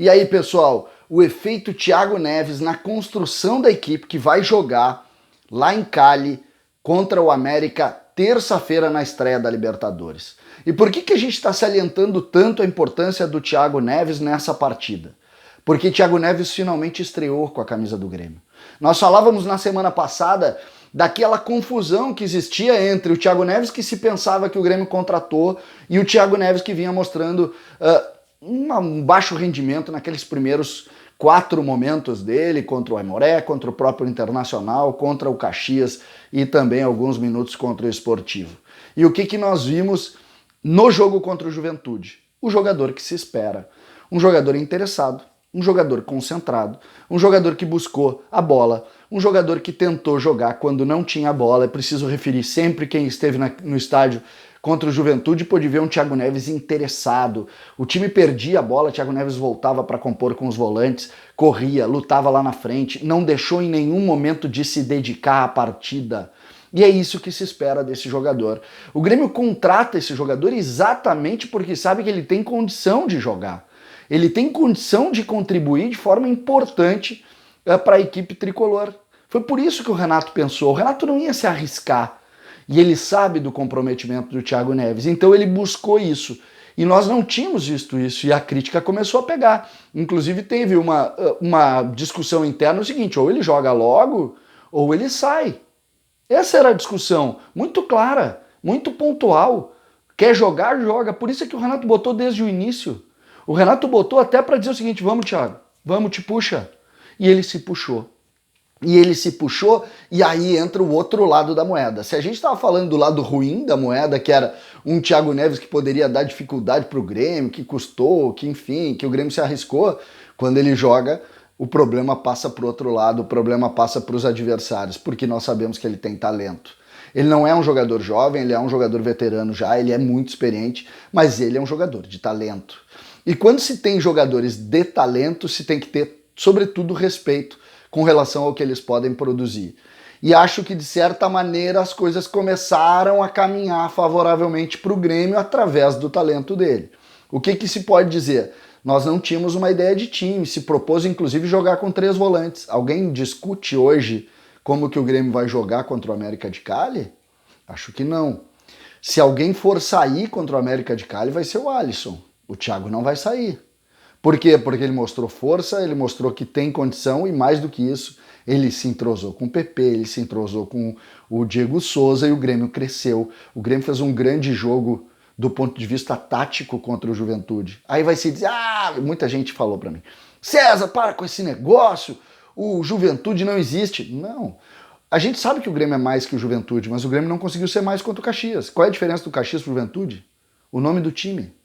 E aí, pessoal, o efeito Thiago Neves na construção da equipe que vai jogar lá em Cali contra o América terça-feira na estreia da Libertadores. E por que a gente está salientando tanto a importância do Thiago Neves nessa partida? Porque Thiago Neves finalmente estreou com a camisa do Grêmio. Nós falávamos na semana passada daquela confusão que existia entre o Thiago Neves, que se pensava que o Grêmio contratou, e o Thiago Neves que vinha mostrando um baixo rendimento naqueles primeiros 4 momentos dele, contra o Aimoré, contra o próprio Internacional, contra o Caxias e também alguns minutos contra o Esportivo. E o que nós vimos no jogo contra o Juventude? O jogador que se espera, um jogador interessado, um jogador concentrado, um jogador que buscou a bola, um jogador que tentou jogar quando não tinha a bola. É preciso referir sempre quem esteve no estádio contra o Juventude pôde ver um Thiago Neves interessado. O time perdia a bola, Thiago Neves voltava para compor com os volantes, corria, lutava lá na frente, não deixou em nenhum momento de se dedicar à partida. E é isso que se espera desse jogador. O Grêmio contrata esse jogador exatamente porque sabe que ele tem condição de jogar. Ele tem condição de contribuir de forma importante para a equipe tricolor. Foi por isso que o Renato pensou. O Renato não ia se arriscar. E ele sabe do comprometimento do Thiago Neves. Então ele buscou isso. E nós não tínhamos visto isso. E a crítica começou a pegar. Inclusive teve uma discussão interna o seguinte: ou ele joga logo, ou ele sai. Essa era a discussão. Muito clara, muito pontual. Quer jogar, joga. Por isso é que o Renato botou desde o início. O Renato botou até para dizer o seguinte: vamos, Thiago, vamos, te puxa. E ele se puxou. E ele se puxou, e aí entra o outro lado da moeda. Se a gente estava falando do lado ruim da moeda, que era um Thiago Neves que poderia dar dificuldade para o Grêmio, que custou, que enfim, que o Grêmio se arriscou, quando ele joga, o problema passa para o outro lado, o problema passa para os adversários, porque nós sabemos que ele tem talento. Ele não é um jogador jovem, ele é um jogador veterano já, ele é muito experiente, mas ele é um jogador de talento. E quando se tem jogadores de talento, se tem que ter, sobretudo, respeito com relação ao que eles podem produzir. E acho que, de certa maneira, as coisas começaram a caminhar favoravelmente para o Grêmio através do talento dele. O que se pode dizer? Nós não tínhamos uma ideia de time, se propôs, inclusive, jogar com 3 volantes. Alguém discute hoje como que o Grêmio vai jogar contra o América de Cali? Acho que não. Se alguém for sair contra o América de Cali, vai ser o Alisson. O Thiago não vai sair. Por quê? Porque ele mostrou força, ele mostrou que tem condição e, mais do que isso, ele se entrosou com o PP, ele se entrosou com o Diego Souza e o Grêmio cresceu. O Grêmio fez um grande jogo do ponto de vista tático contra o Juventude. Aí vai se dizer, muita gente falou para mim, César, para com esse negócio, o Juventude não existe. Não. A gente sabe que o Grêmio é mais que o Juventude, mas o Grêmio não conseguiu ser mais contra o Caxias. Qual é a diferença do Caxias para o Juventude? O nome do time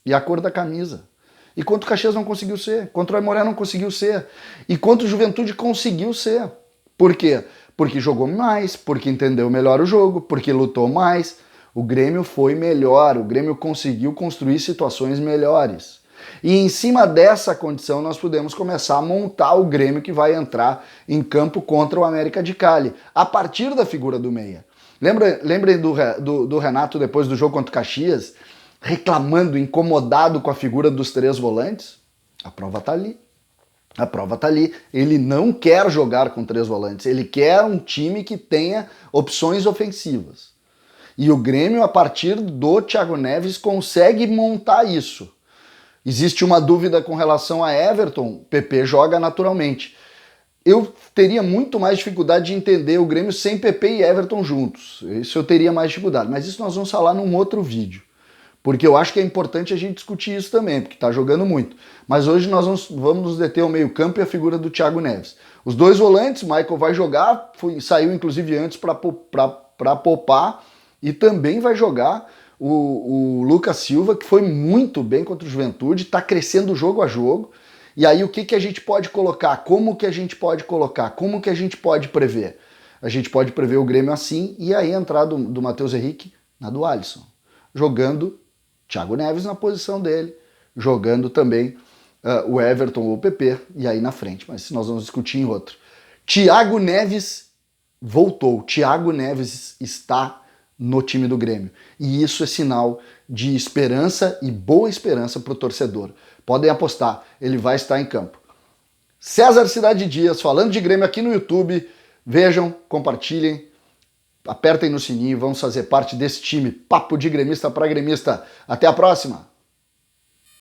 e a cor da camisa. E contra o Caxias não conseguiu ser, contra o Aimoré não conseguiu ser, e contra o Juventude conseguiu ser. Por quê? Porque jogou mais, porque entendeu melhor o jogo, porque lutou mais. O Grêmio foi melhor, o Grêmio conseguiu construir situações melhores. E em cima dessa condição nós podemos começar a montar o Grêmio que vai entrar em campo contra o América de Cali, a partir da figura do meia. Lembrem do Renato depois do jogo contra o Caxias, reclamando, incomodado com a figura dos 3 volantes? A prova tá ali. A prova tá ali. Ele não quer jogar com 3 volantes, ele quer um time que tenha opções ofensivas. E o Grêmio, a partir do Thiago Neves, consegue montar isso. Existe uma dúvida com relação a Everton, PP joga naturalmente. Eu teria muito mais dificuldade de entender o Grêmio sem PP e Everton juntos. Isso eu teria mais dificuldade, mas isso nós vamos falar num outro vídeo. Porque eu acho que é importante a gente discutir isso também, porque está jogando muito. Mas hoje nós vamos nos deter ao meio-campo e a figura do Thiago Neves. Os 2 volantes, Michael vai jogar, saiu inclusive antes para poupar, e também vai jogar o Lucas Silva, que foi muito bem contra o Juventude, está crescendo jogo a jogo. E aí o que a gente pode colocar? Como que a gente pode colocar? Como que a gente pode prever? A gente pode prever o Grêmio assim, e aí a entrada do Matheus Henrique na do Alisson, jogando Thiago Neves na posição dele, jogando também o Everton ou o PP, e aí na frente, mas nós vamos discutir em outro. Thiago Neves voltou, Thiago Neves está no time do Grêmio, e isso é sinal de esperança e boa esperança para o torcedor, Podem apostar, ele vai estar em campo. César Cidade Dias, falando de Grêmio aqui no YouTube. Vejam, compartilhem, apertem no sininho, vamos fazer parte desse time. Papo de gremista para gremista. Até a próxima!